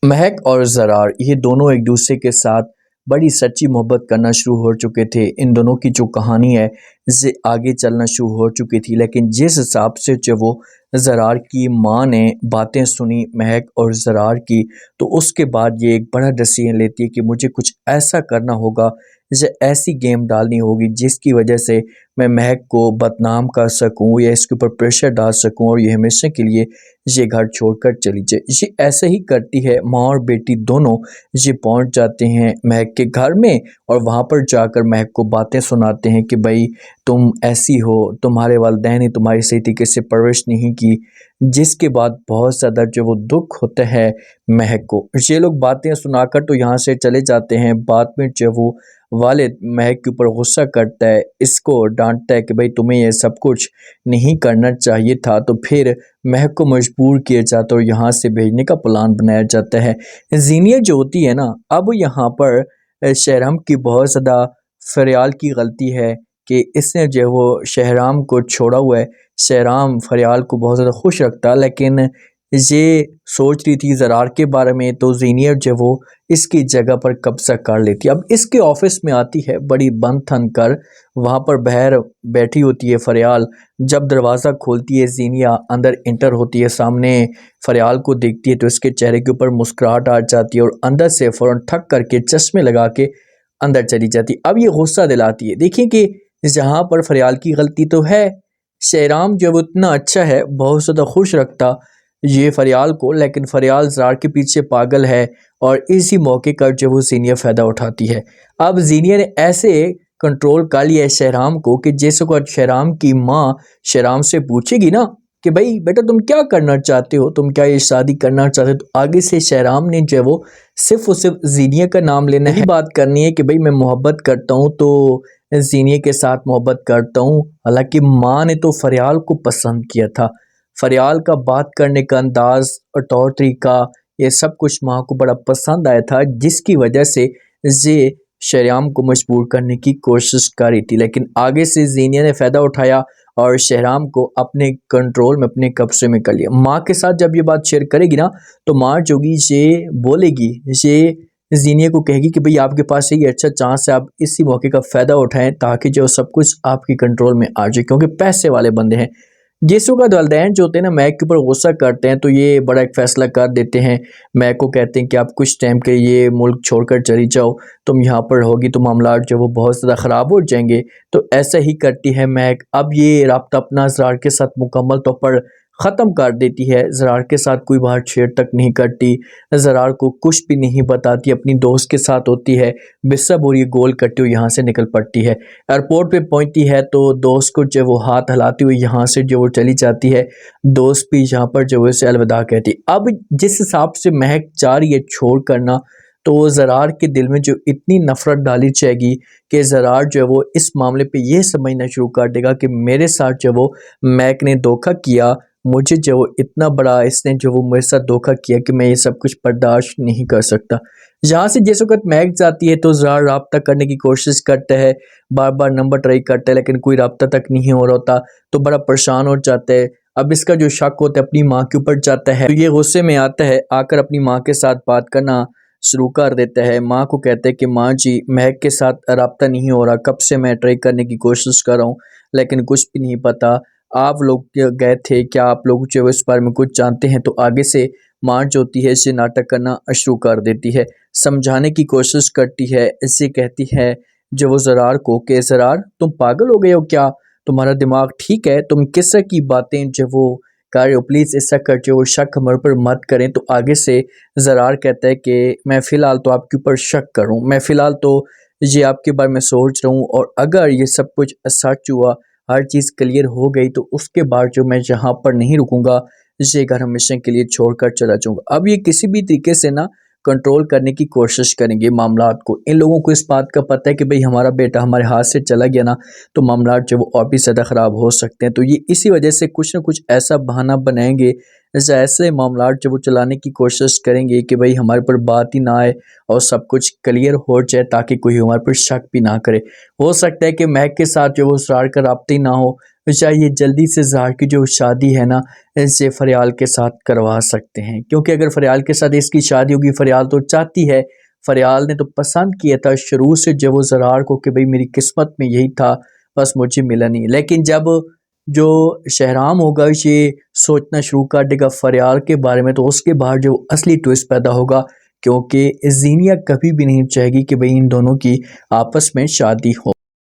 महक और ज़रार ये दोनों एक दूसरे के साथ बड़ी सच्ची मोहब्बत करना शुरू हो चुके थे। इन दोनों की जो कहानी है इससे आगे चलना शुरू हो चुकी थी, लेकिन जिस हिसाब से जब वो ज़रार की माँ ने बातें सुनी महक और ज़रार की, तो उसके बाद ये एक बड़ा डिसीजन लेती है कि मुझे कुछ ऐसा करना होगा, जैसे ऐसी गेम डालनी होगी जिसकी वजह से मैं महक को बदनाम कर सकूं या इसके ऊपर प्रेशर डाल सकूं और ये हमेशा के लिए ये घर छोड़कर चली जाए। ये ऐसे ही करती है। माँ और बेटी दोनों ये पहुंच जाते हैं महक के घर में और वहां पर जाकर महक को बातें सुनाते हैं कि भाई तुम ऐसी हो, तुम्हारे वालिदैन ने तुम्हारी सही तरीके से परवरिश नहीं की। जिसके बाद बहुत ज़्यादा जो वो दुख होता है महक को। ये लोग बातें सुनाकर तो यहाँ से चले जाते हैं। बाद में जब वो वालिद महक के ऊपर गुस्सा करता है, इसको डांटता है कि भाई तुम्हें ये सब कुछ नहीं करना चाहिए था, तो फिर महक को मजबूर किया जाता है और यहाँ से भेजने का प्लान बनाया जाता है। जीनिया जो होती है ना, अब यहाँ पर शहराम की बहुत ज़्यादा फरियाल की गलती है कि इसने जो है वो शहराम को छोड़ा हुआ है। शहराम फरियाल को बहुत ज़्यादा खुश रखता है, लेकिन ये सोच रही थी ज़रार के बारे में, तो जीनिया जो वो इसकी जगह पर कब्जा कर लेती है। अब इसके ऑफिस में आती है बड़ी बन थन कर, वहाँ पर बहर बैठी होती है फरियाल। जब दरवाज़ा खोलती है जीनिया, अंदर इंटर होती है, सामने फरियाल को देखती है तो इसके चेहरे के ऊपर मुस्कुराहट आ जाती है और अंदर से फ़ौरन ठक करके चश्मे लगा के अंदर चली जाती। अब ये गुस्सा दिलाती है। देखिए कि जहाँ पर फरियाल की गलती तो है, शहराम जो वो इतना अच्छा है, बहुत ज़्यादा खुश रखता ये फरियाल को, लेकिन फरियाल ज़रार के पीछे पागल है और इसी मौके का जो वो जीनिया फ़ायदा उठाती है। अब जीनिया ने ऐसे कंट्रोल कर लिया है शहराम को कि जैसे को शहराम की माँ शहराम से पूछेगी ना कि भाई बेटा तुम क्या करना चाहते हो, तुम क्या ये शादी करना चाहते हो, तो आगे से शहराम ने जो वो सिर्फ और सिर्फ जीनिया का नाम लेना ही बात करनी है कि भाई मैं मोहब्बत करता हूँ तो जीनिया के साथ मोहब्बत करता हूँ। हालांकि माँ ने तो फरियाल को पसंद किया था। फरियाल का बात करने का अंदाज और तौर तरीका, ये सब कुछ माँ को बड़ा पसंद आया था, जिसकी वजह से ये शहराम को मजबूर करने की कोशिश कर रही थी। लेकिन आगे से जीनिया ने फ़ायदा उठाया और शहराम को अपने कंट्रोल में, अपने कब्जे में कर लिया। माँ के साथ जब ये बात शेयर करेगी ना, तो माँ जोगी ये बोलेगी, ये जीनिया को कहेगी कि भाई आपके पास यही अच्छा चांस है, आप इसी मौके का फ़ायदा उठाएं ताकि जो सब कुछ आपके कंट्रोल में आ जाए, क्योंकि पैसे वाले बंदे हैं। यीशु का वालिदैन जो होते हैं ना, मैक के ऊपर गुस्सा करते हैं, तो ये बड़ा एक फैसला कर देते हैं। मैक को कहते हैं कि आप कुछ टाइम के लिए मुल्क छोड़कर चली जाओ, तुम यहाँ पर रहोगी तो मामला जो वो बहुत ज़्यादा ख़राब हो जाएंगे। तो ऐसा ही करती है मैक। अब ये राब्ता अपना ज़रार के साथ मुकम्मल तौर पर ख़त्म कर देती है। ज़रार के साथ कोई बाहर छेड़ तक नहीं करती, ज़रार को कुछ भी नहीं बताती, अपनी दोस्त के साथ होती है। बिस्सब और ये गोल करती हुई यहाँ से निकल पड़ती है। एयरपोर्ट पे पहुंचती है तो दोस्त को जो वो हाथ हिलाती हुई यहाँ से जो वो चली जाती है। दोस्त भी यहाँ पर जो है उसे अलविदा कहती। अब जिस हिसाब से महक जा रही है छोड़ करना, तो ज़रार के दिल में जो इतनी नफ़रत डाली जाएगी कि ज़रार जो है वो इस मामले पे ये समझना शुरू कर देगा कि मेरे साथ जो वो महक ने धोखा किया, मुझे जो वो इतना बड़ा इसने जो वो मेरे साथ धोखा किया कि मैं ये सब कुछ बर्दाश्त नहीं कर सकता। यहाँ से जिस वक्त महक जाती है तो ज़रार राब्ता करने की कोशिश करता है, बार बार नंबर ट्राई करता है, लेकिन कोई राब्ता तक नहीं हो रहा होता, तो बड़ा परेशान हो जाता है। अब इसका जो शक होता है अपनी माँ के ऊपर जाता है, तो ये गुस्से में आता है, आकर अपनी माँ के साथ बात करना शुरू कर देता है। माँ को कहता है कि माँ जी महक के साथ राब्ता नहीं हो रहा, कब से मैं ट्राई करने की कोशिश कर रहा हूँ लेकिन कुछ भी नहीं पता। आप लोग गए थे, क्या आप लोग जो इस बारे में कुछ जानते हैं? तो आगे से माँ जो होती है इसे नाटक करना शुरू कर देती है, समझाने की कोशिश करती है। इससे कहती है जो वो ज़रार को कि ज़रार तुम पागल हो गए हो क्या, तुम्हारा दिमाग ठीक है, तुम किस तरह की बातें जो वो कर रहे हो, प्लीज़ ऐसा कर जो वो शक हमारे पर मत करें। तो आगे से ज़रार कहता है कि मैं फ़िलहाल तो आपके ऊपर शक करूँ, मैं फ़िलहाल तो ये आपके बारे में सोच रहा हूँ, और अगर ये सब कुछ सच हुआ, हर चीज़ क्लियर हो गई, तो उसके बाद जो मैं यहाँ पर नहीं रुकूंगा, ये घर हमेशा के लिए छोड़कर चला जाऊंगा। अब ये किसी भी तरीके से ना कंट्रोल करने की कोशिश करेंगे मामलात को। इन लोगों को इस बात का पता है कि भाई हमारा बेटा हमारे हाथ से चला गया ना, तो मामलात जो वो और भी ज़्यादा ख़राब हो सकते हैं। तो ये इसी वजह से कुछ ना कुछ ऐसा बहाना बनाएंगे, ऐसे मामलात जो वो चलाने की कोशिश करेंगे कि भाई हमारे पर बात ही ना आए और सब कुछ क्लियर हो जाए, ताकि कोई हमारे पर शक भी ना करे। हो सकता है कि महक के साथ जो वो ज़रार का राब्ता ही ना हो, चाहिए जल्दी से ज़ार की जो शादी है ना इनसे फ़रियाल के साथ करवा सकते हैं, क्योंकि अगर फ़रियाल के साथ इसकी शादी होगी, फ़रियाल तो चाहती है, फ़रियाल ने तो पसंद किया था शुरू से जो वो ज़रार को कि भाई मेरी किस्मत में यही था, बस मुझे मिला नहीं। लेकिन जब जो शहराम होगा ये सोचना शुरू कर देगा फ़रियाल के बारे में, तो उसके बाद जो असली ट्विस्ट पैदा होगा, क्योंकि ज़ीनिया कभी भी नहीं चाहेगी कि भाई इन दोनों की आपस में शादी हो।